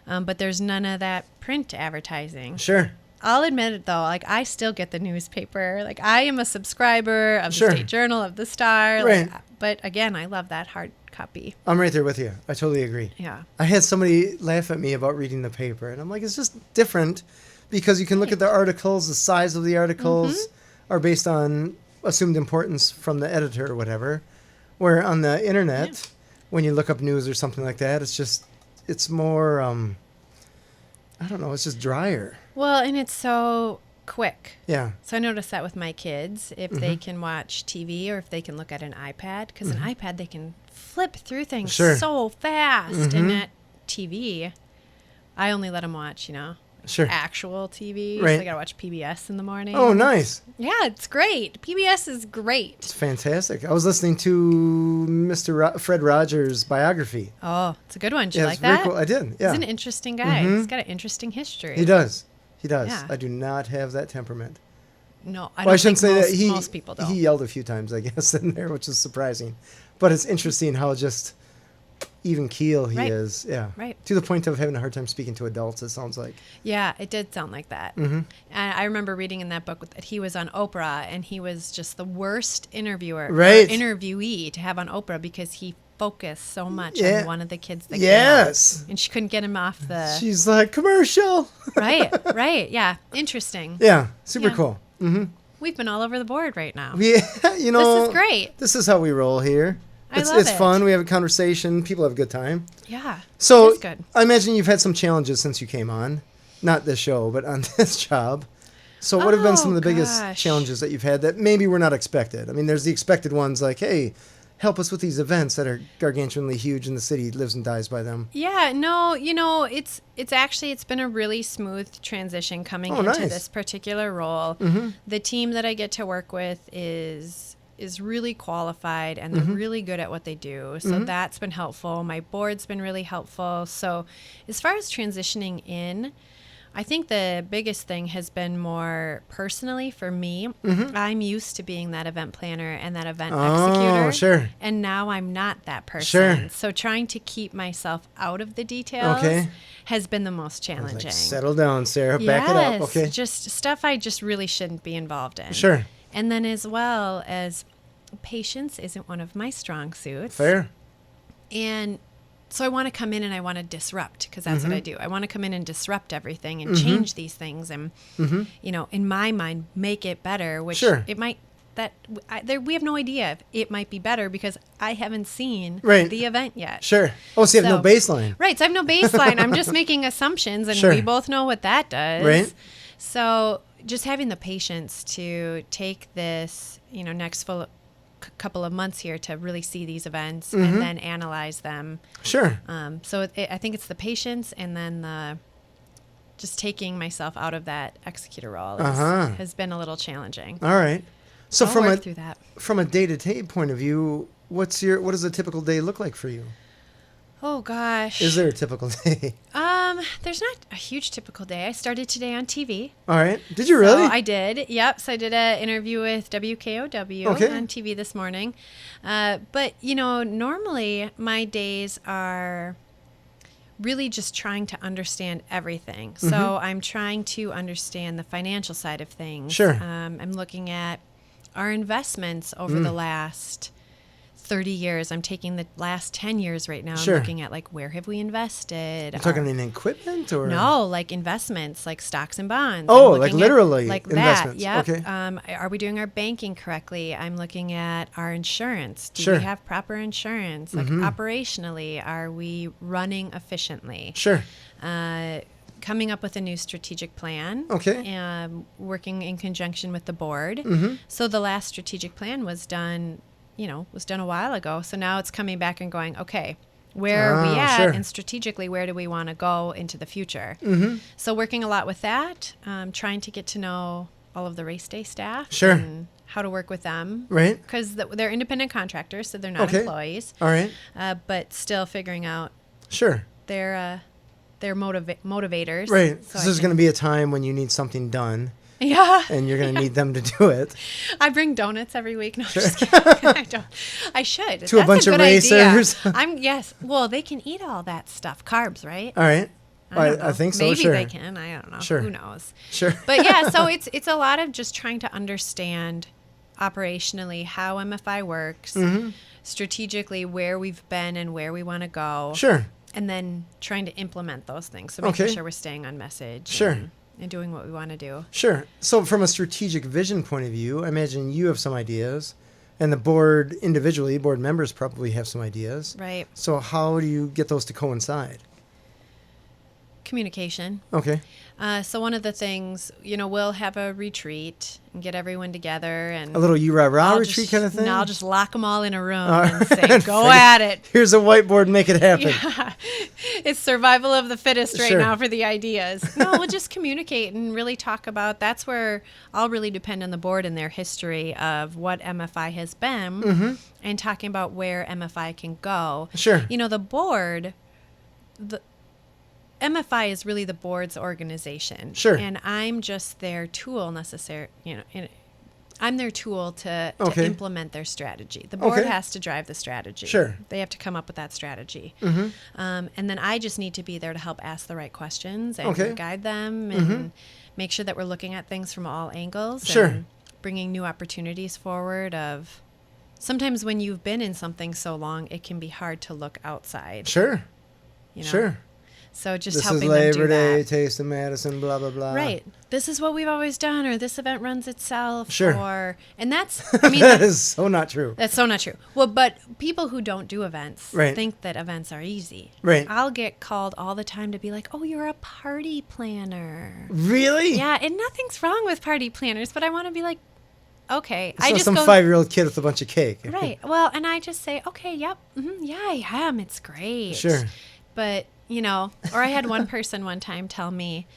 But there's none of that print advertising. Sure. I'll admit it, though. Like, I still get the newspaper. Like, I am a subscriber of the State Journal, of the Star. Right. But, again, I love that hard copy. I'm right there with you. I totally agree. Yeah. I had somebody laugh at me about reading the paper, and I'm like, it's just different because you can look at the articles, the size of the articles are based on assumed importance from the editor or whatever, where on the internet, when you look up news or something like that, it's more, I don't know, it's just drier. Well, and it's so quick. Yeah. So I noticed that with my kids, if they can watch TV or if they can look at an iPad, because an iPad, they can flip through things so fast. And at TV, I only let them watch, actual TV. Right. So I got to watch PBS in the morning. Oh, nice. Yeah, it's great. PBS is great. It's fantastic. I was listening to Mr. Fred Rogers' biography. Oh, it's a good one. Did you like very that? Cool. I did, yeah. He's an interesting guy. He's got an interesting history. He does. Yeah. I do not have that temperament. No, I shouldn't say that. Most people don't. He yelled a few times, I guess, in there, which is surprising. But it's interesting how just even keel he is. Yeah. Right. To the point of having a hard time speaking to adults, it sounds like. Yeah, it did sound like that. And I remember reading in that book that he was on Oprah, and he was just the worst interviewee to have on Oprah because he focused so much on one of the kids that came out, and she couldn't get him off the... She's like, commercial. right. Yeah. Interesting. Yeah. Super cool. We've been all over the board right now. Yeah. This is great. This is how we roll here. It's fun. We have a conversation. People have a good time. Yeah. So it's good. I imagine you've had some challenges since you came on. Not this show, but on this job. So what have been some of the biggest challenges that you've had that maybe were not expected? I mean, there's the expected ones like, hey, help us with these events that are gargantuanly huge and the city lives and dies by them. Yeah, no, it's been a really smooth transition coming into this particular role. The team that I get to work with is really qualified, and they're really good at what they do. So that's been helpful. My board's been really helpful. So as far as transitioning in, I think the biggest thing has been more personally for me. I'm used to being that event planner and that event executor. Sure. And now I'm not that person. Sure. So trying to keep myself out of the details has been the most challenging. Like, settle down, Sarah. Back it up. Okay. Just stuff I just really shouldn't be involved in. Sure. And then as well as patience isn't one of my strong suits. Fair. And so I want to come in and I want to disrupt, because that's what I do. I want to come in and disrupt everything and change these things and, in my mind, make it better, which it might, we have no idea if it might be better because I haven't seen the event yet. Sure. Oh, so you have no baseline. Right. So I have no baseline. I'm just making assumptions, and we both know what that does. Right. So just having the patience to take this, next couple of months here to really see these events and then analyze them. Sure. So I think it's the patience, and then just taking myself out of that executor role has been a little challenging. All right. So from a day-to-day point of view, what does a typical day look like for you? Oh gosh. Is there a typical day? There's not a huge typical day. I started today on TV. All right. Did you really? I did. Yep. So I did an interview with WKOW on TV this morning. But normally my days are really just trying to understand everything. So I'm trying to understand the financial side of things. Sure. I'm looking at our investments over the last 30 years. I'm taking the last 10 years right now. Sure. I'm looking at where have we invested? You're talking in equipment or? No, like investments, like stocks and bonds. Oh, like literally like investments. That. Yep. Okay. Are we doing our banking correctly? I'm looking at our insurance. Do we have proper insurance? Like operationally, are we running efficiently? Sure. Coming up with a new strategic plan. Okay. Working in conjunction with the board. So the last strategic plan was done a while ago. So now it's coming back and going, okay, where are we at? And strategically, where do we want to go into the future? So working a lot with that, trying to get to know all of the race day staff. Sure. And how to work with them. Right. Because they're independent contractors, so they're not employees. All right. But still figuring out their motivators. Right. So there's going to be a time when you need something done. Yeah. And you're going to need them to do it. I bring donuts every week. No, just kidding. I don't. I should. To a bunch of racers. Yes. Well, they can eat all that stuff. Carbs, right? All right. I think so. Maybe they can. I don't know. Sure. Who knows? Sure. But yeah, so it's a lot of just trying to understand operationally how MFI works, strategically where we've been and where we want to go. Sure. And then trying to implement those things. So making sure we're staying on message. Sure. And doing what we want to do. Sure. So from a strategic vision point of view, I imagine you have some ideas, and the board individually, board members probably have some ideas. Right. So how do you get those to coincide? Communication. Okay. So one of the things, we'll have a retreat and get everyone together, and a little you-rah-rah retreat kind of thing. No, I'll just lock them all in a room and say, "Go at it." Here's a whiteboard, make it happen. Yeah. It's survival of the fittest right now for the ideas. No, we'll just communicate and really talk about. That's where I'll really depend on the board and their history of what MFI has been, and talking about where MFI can go. Sure. The board, MFI is really the board's organization. Sure. And I'm just their tool I'm their tool to implement their strategy. The board has to drive the strategy. Sure. They have to come up with that strategy. Mm-hmm. And then I just need to be there to help ask the right questions and guide them and make sure that we're looking at things from all angles. Sure. And bringing new opportunities forward of sometimes when you've been in something so long, it can be hard to look outside. Sure. You know? Sure. So just this helping is Labor them do Day, that. Taste of Madison, blah, blah, blah. Right. This is what we've always done, or this event runs itself. Sure. And that's, that is so not true. That's so not true. Well, but people who don't do events Right. think that events are easy. Right. I'll get called all the time to be like, oh, you're a party planner. Really? Yeah, and nothing's wrong with party planners, but I want to be like, okay. So some 5-year-old kid with a bunch of cake. Right. Well, and I just say, okay, yep. Yeah, I am. It's great. Sure. But, or I had one person one time tell me,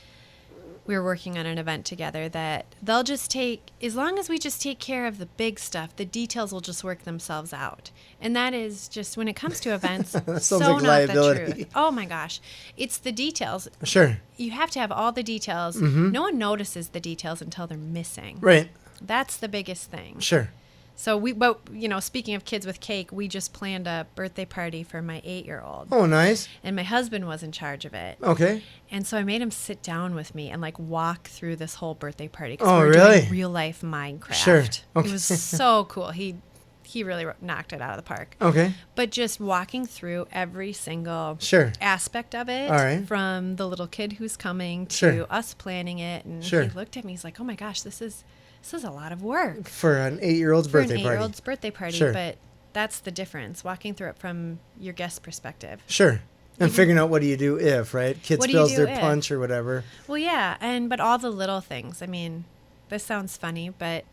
we were working on an event together, that they'll just as long as we just take care of the big stuff, the details will just work themselves out. And that is just, when it comes to events, so like not liability. the truth. Oh my gosh. It's the details. Sure. You have to have all the details. No one notices the details until they're missing. Right. That's the biggest thing. Sure. So speaking of kids with cake, we just planned a birthday party for my 8-year-old. Oh, nice. And my husband was in charge of it. Okay. And so I made him sit down with me and walk through this whole birthday party. Oh, we were really? doing real life Minecraft. Sure. Okay. It was so cool. He really knocked it out of the park. Okay. But just walking through every single aspect of it, all right, from the little kid who's coming to Sure. us planning it. And Sure. he looked at me, he's like, oh my gosh, this is a lot of work. For an 8-year-old's birthday party. For an 8-year-old's birthday party. Sure. But that's the difference, walking through it from your guest perspective. Sure. And figuring out what do you do if, right? Kid What do you spills do their if? punch or whatever. Well, yeah. But all the little things. I mean, this sounds funny, but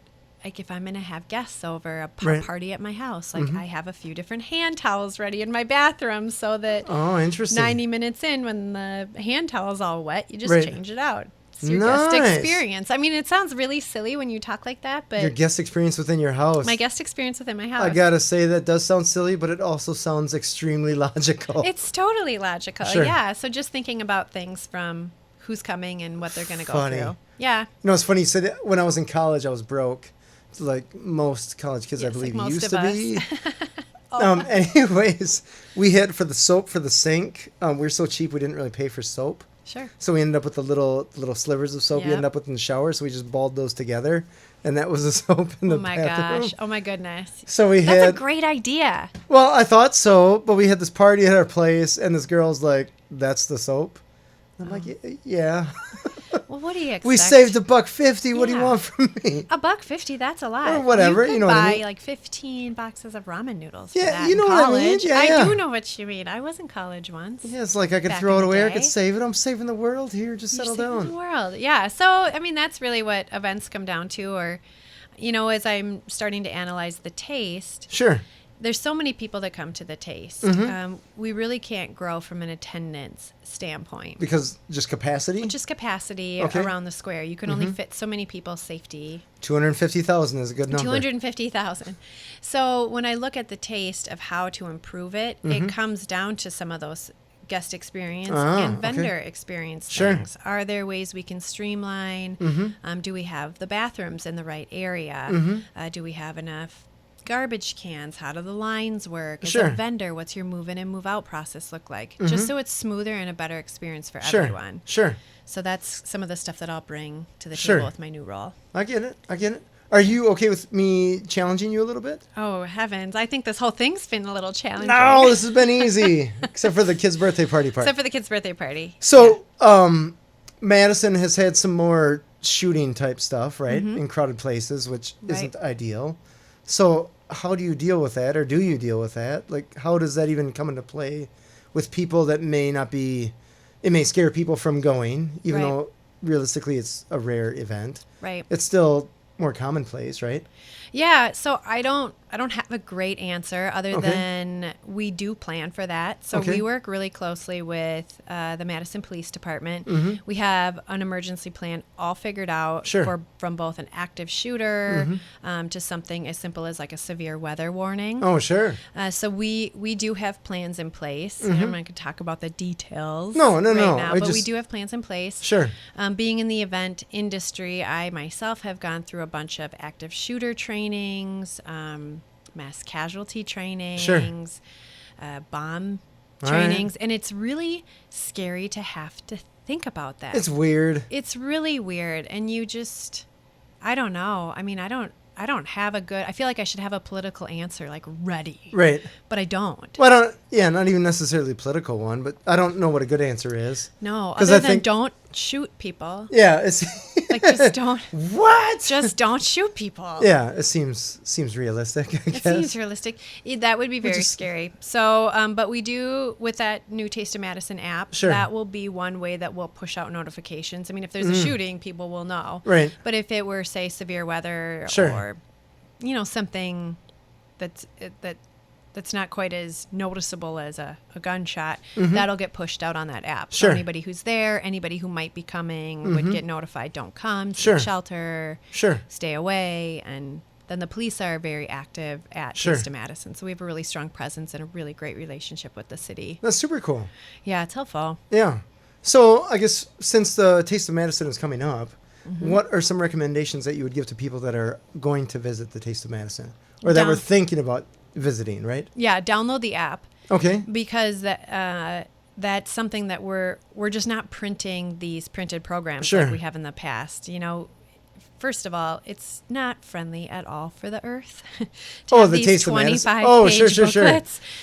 if I'm going to have guests over, a Right. party at my house, I have a few different hand towels ready in my bathroom so that Oh, interesting. 90 minutes in, when the hand towel's all wet, you just Right. change it out. It's your Nice. guest experience. I mean, it sounds really silly when you talk like that, but Your guest experience within your house. my guest experience within my house. I gotta say that does sound silly, but it also sounds extremely logical. It's totally logical. Sure. Yeah. So just thinking about things from who's coming and what they're going to go Funny. through. Yeah. It's funny. You said that when I was in college, I was broke. Like most college kids, I Yes, believe, like most used of to be. us. Anyways, we had for the soap for the sink. We were so cheap, we didn't really pay for soap. Sure. So we ended up with the little slivers of soap you Yep. end up with in the shower. So we just balled those together, and that was the soap in the Oh my bathroom. gosh. Oh my goodness. So we That's a had. great idea. Well, I thought so, but we had this party at our place, and this girl's like, "That's the soap." I'm like, "Yeah." Well, what do you expect? We saved $1.50. What do you Yeah. want from me? $1.50, that's a lot. Or whatever, You you could know what I buy mean? 15 boxes of ramen noodles. Yeah, for that you know in what I mean. college. Yeah, I yeah. do know what you mean. I was in college once. Yeah, it's like I could Back throw in it the away. I day. could save it. I'm saving the world here. Just settle You're saving down. the world. Yeah. So, I mean, that's really what events come down to. Or, as I'm starting to analyze the taste, Sure. there's so many people that come to the taste. Mm-hmm. We really can't grow from an attendance standpoint. Because just capacity? Just capacity Okay. around the square. You can only fit so many people, safety. 250,000 is a good number. 250,000. So when I look at the taste of how to improve it, it comes down to some of those guest experience and vendor experience Sure. things. Are there ways we can streamline? Do we have the bathrooms in the right area? Do we have enough garbage cans? How do the lines work? As Sure. a vendor, what's your move in and move out process look like? Just so it's smoother and a better experience for Sure. everyone. Sure. So that's some of the stuff that I'll bring to the Sure. table with my new role. I get it. Are you okay with me challenging you a little bit? Oh, heavens. I think this whole thing's been a little challenging. No, this has been easy. Except for the kid's birthday party part. Except for the kid's birthday party. So, Madison has had some more shooting type stuff, right? In crowded places, which isn't ideal. So how do you deal with that, or do you deal with that? Like, how does that even come into play with people that may not be, it may scare people from going, even Right. though realistically it's a rare event. Right. It's still more commonplace, right? Yeah, so I don't have a great answer other than we do plan for that. So we work really closely with the Madison Police Department. We have an emergency plan all figured out from both an active shooter to something as simple as like a severe weather warning. Oh, sure. So we do have plans in place. I'm not going to talk about the details no. now, but we do have plans in place. Sure. Being in the event industry, I myself have gone through a bunch of active shooter trainings, mass casualty trainings, bomb trainings, and it's really scary to have to think about that. It's weird. It's really weird, and you just, I don't know. I mean, I don't have a good, I feel like I should have a political answer, like ready. Right. But I don't. Well, not even necessarily a political one, but I don't know what a good answer is. No, other than don't shoot people. Yeah, it's like just don't. What? Just don't shoot people. Yeah, it seems realistic, I guess. It seems realistic. That would be very scary. So, but we do, with that new Taste of Madison app, that will be one way that we'll push out notifications. I mean, if there's a shooting, people will know. Right. But if it were, say, severe weather or, something that's not quite as noticeable as a gunshot, that'll get pushed out on that app. So anybody who's there, anybody who might be coming would get notified, don't come, seek shelter, stay away. And then the police are very active at Taste of Madison. So we have a really strong presence and a really great relationship with the city. That's super cool. Yeah, it's helpful. Yeah. So I guess since the Taste of Madison is coming up, what are some recommendations that you would give to people that are going to visit the Taste of Madison or that were thinking about visiting, right? Yeah, download the app. Okay. Because that's something that we're just not printing these printed programs like we have in the past. First of all, it's not friendly at all for the earth. The Taste of Madison. Sure.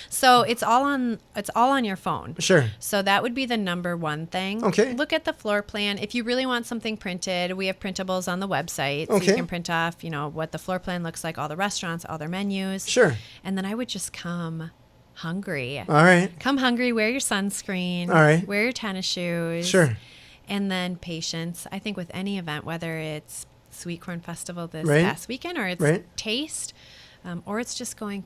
So it's all on your phone. Sure. So that would be the number one thing. Okay. Look at the floor plan. If you really want something printed, we have printables on the website. So you can print off, what the floor plan looks like, all the restaurants, all their menus. Sure. And then I would just come hungry. All right. Come hungry, wear your sunscreen. All right. Wear your tennis shoes. Sure. And then patience. I think with any event, whether it's Sweet Corn Festival this past weekend, or it's Taste, or it's just going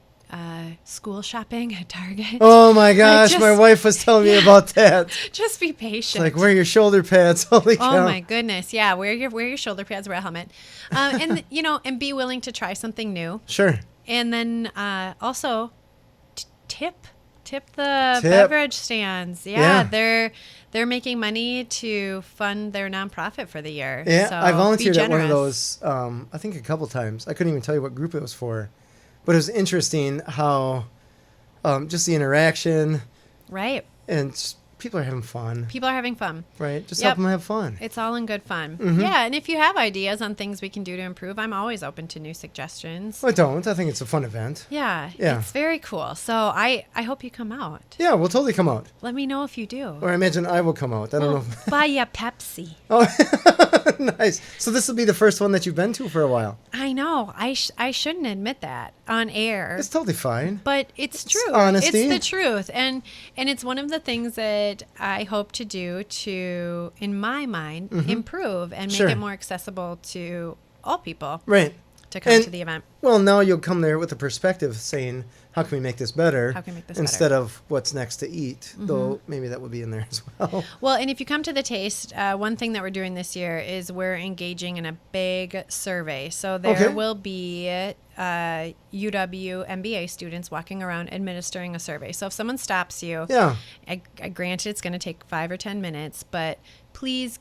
school shopping at Target. Oh my gosh, my wife was telling me about that. Just be patient. It's like, wear your shoulder pads. Holy cow. Oh my goodness, yeah. Wear your shoulder pads, wear a helmet, and and be willing to try something new. Sure. And then also tip the beverage stands. Yeah. They're making money to fund their nonprofit for the year. Yeah, so I volunteered at one of those, I think a couple times. I couldn't even tell you what group it was for. But it was interesting how just the interaction. Right. And people are having fun. People are having fun. Right. Just help them have fun. It's all in good fun. Yeah. And if you have ideas on things we can do to improve, I'm always open to new suggestions. I don't. I think it's a fun event. Yeah. It's very cool. So I hope you come out. Yeah, we'll totally come out. Let me know if you do. Or I imagine I will come out. I don't know. Buy you Pepsi. Oh, nice. So this will be the first one that you've been to for a while. I know. I shouldn't admit that on air. It's totally fine. But it's true. Honesty. It's the truth. And it's one of the things that I hope to do to, in my mind, improve and make it more accessible to all people. Right. To come to the event. Well, now you'll come there with a perspective saying, how can we make this better? How can we make this instead better? of what's next to eat, though maybe that would be in there as well. Well, and if you come to the Taste, one thing that we're doing this year is we're engaging in a big survey. So there will be UW MBA students walking around administering a survey. So if someone stops you, granted it's going to take 5 or 10 minutes, but please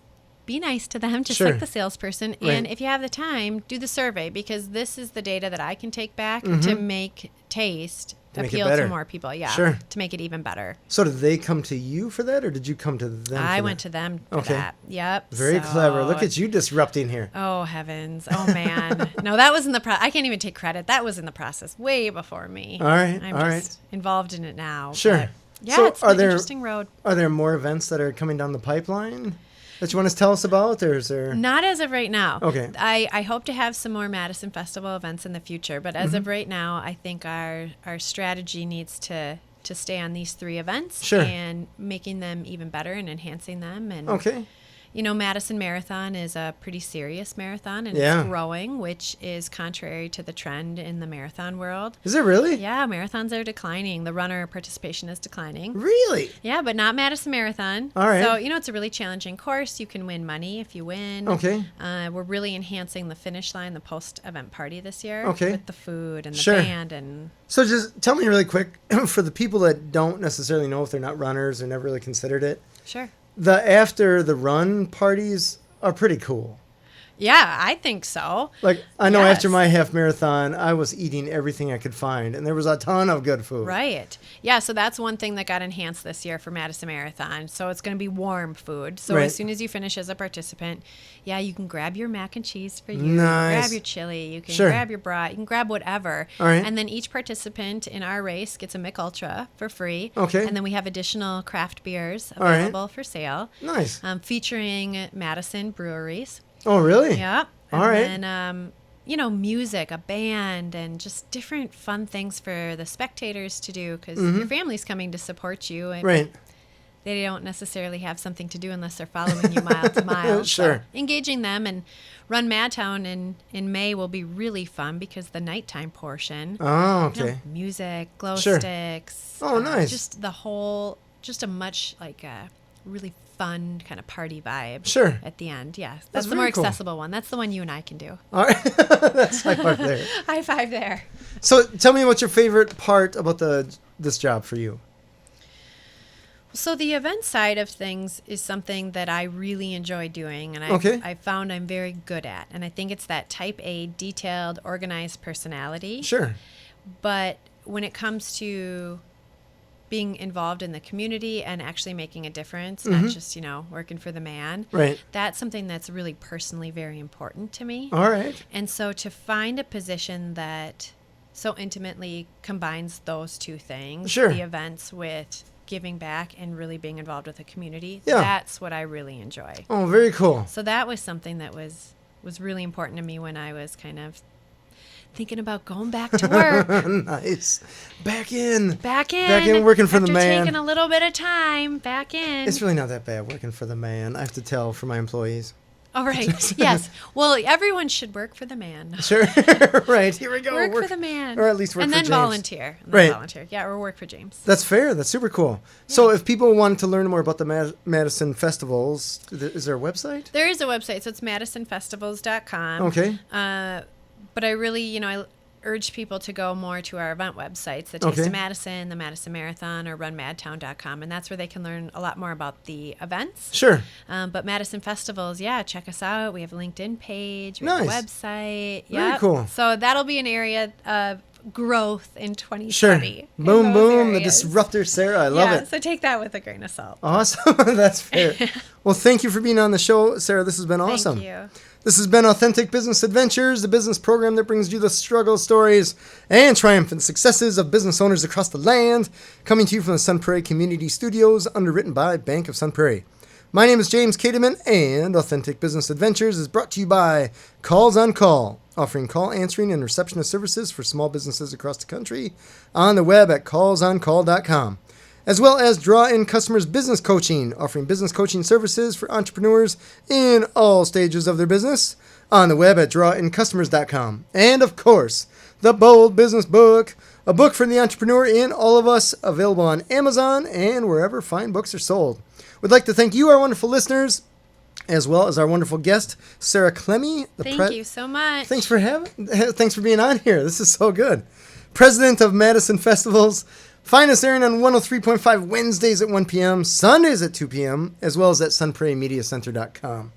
be nice to them, just like the salesperson. Right. And if you have the time, do the survey, because this is the data that I can take back to make Taste appeal to more people. Yeah. Sure. To make it even better. So did they come to you for that, or did you come to them? I went to them for that. Yep. Very clever. Look at you disrupting here. Oh, heavens. Oh, man. No, that was in the I can't even take credit. That was in the process way before me. All right. I'm just involved in it now. Sure. But yeah, so it's an interesting road. Are there more events that are coming down the pipeline that you want to tell us about, or is there? Not as of right now. Okay. I hope to have some more Madison Festival events in the future, but as of right now, I think our strategy needs to stay on these 3 events and making them even better and enhancing them. And Madison Marathon is a pretty serious marathon, and it's growing, which is contrary to the trend in the marathon world. Is it really? Yeah, marathons are declining. The runner participation is declining. Really? Yeah, but not Madison Marathon. All right. So, it's a really challenging course. You can win money if you win. Okay. We're really enhancing the finish line, the post-event party this year. Okay. With the food and the Sure. band and... So just tell me really quick, for the people that don't necessarily know if they're not runners or never really considered it. Sure. The after the run parties are pretty cool. Yeah, I think so. Like, I know after my half marathon, I was eating everything I could find, and there was a ton of good food. Right. Yeah, so that's one thing that got enhanced this year for Madison Marathon. So it's going to be warm food. So as soon as you finish as a participant, you can grab your mac and cheese for you. Nice. Grab your chili. You can grab your brat. You can grab whatever. All right. And then each participant in our race gets a Mick Ultra for free. Okay. And then we have additional craft beers available for sale. Nice. Featuring Madison breweries. Oh, really? Yeah. All right. And then, music, a band, and just different fun things for the spectators to do because your family's coming to support you. And right. They don't necessarily have something to do unless they're following you mile to mile. Sure. So engaging them and Run Madtown in May will be really fun because the nighttime portion. Oh, okay. Music, glow sticks. Oh, nice. Just a much really fun kind of party vibe. Sure. At the end, yeah. That's the more accessible one. That's the one you and I can do. All right. That's high five there. High five there. So tell me what's your favorite part about this job for you? So the event side of things is something that I really enjoy doing, and I found I'm very good at. And I think it's that type A, detailed, organized personality. Sure. But when it comes to being involved in the community and actually making a difference, not just, working for the man. Right. That's something that's really personally very important to me. All right. And so to find a position that so intimately combines those two things, the events with giving back and really being involved with the community, that's what I really enjoy. Oh, very cool. So that was something that was really important to me when I was kind of thinking about going back to work. Nice. Back in working for the man. After taking a little bit of time, back in. It's really not that bad working for the man, I have to tell, for my employees. All right. Yes. Well, everyone should work for the man. Sure. Right. Here we go. Work for the man. Or at least work for James. Volunteer. Volunteer. Yeah, or work for James. That's fair. That's super cool. Yeah. So if people want to learn more about the Madison Festivals, is there a website? There is a website. So it's madisonfestivals.com. Okay. But I really, I urge people to go more to our event websites, the Taste of Madison, the Madison Marathon, or runmadtown.com, and that's where they can learn a lot more about the events. Sure. But Madison Festivals, check us out. We have a LinkedIn page, we have a website. Very cool. So that'll be an area of growth in 2020. Sure. Boom, boom, the disruptor, Sarah. I love it. So take that with a grain of salt. Awesome. That's fair. Well, thank you for being on the show, Sarah. This has been awesome. Thank you. This has been Authentic Business Adventures, the business program that brings you the struggle stories and triumphant successes of business owners across the land, coming to you from the Sun Prairie Community Studios, underwritten by Bank of Sun Prairie. My name is James Kademan, and Authentic Business Adventures is brought to you by Calls on Call, offering call answering and receptionist services for small businesses across the country, on the web at callsoncall.com. As well as Draw In Customers Business Coaching, offering business coaching services for entrepreneurs in all stages of their business, on the web at drawincustomers.com. And of course, The Bold Business Book, a book for the entrepreneur in all of us, available on Amazon and wherever fine books are sold. We'd like to thank you, our wonderful listeners, as well as our wonderful guest, Sara Klemme. Thank you so much. Thanks for being on here. This is so good. President of Madison Festivals. Find us airing on 103.5 Wednesdays at 1 p.m., Sundays at 2 p.m., as well as at sunprairiemediacenter.com.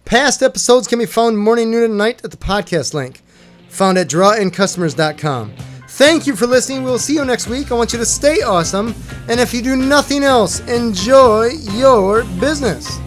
Past episodes can be found morning, noon, and night at the podcast link, found at drawincustomers.com. Thank you for listening. We'll see you next week. I want you to stay awesome, and if you do nothing else, enjoy your business.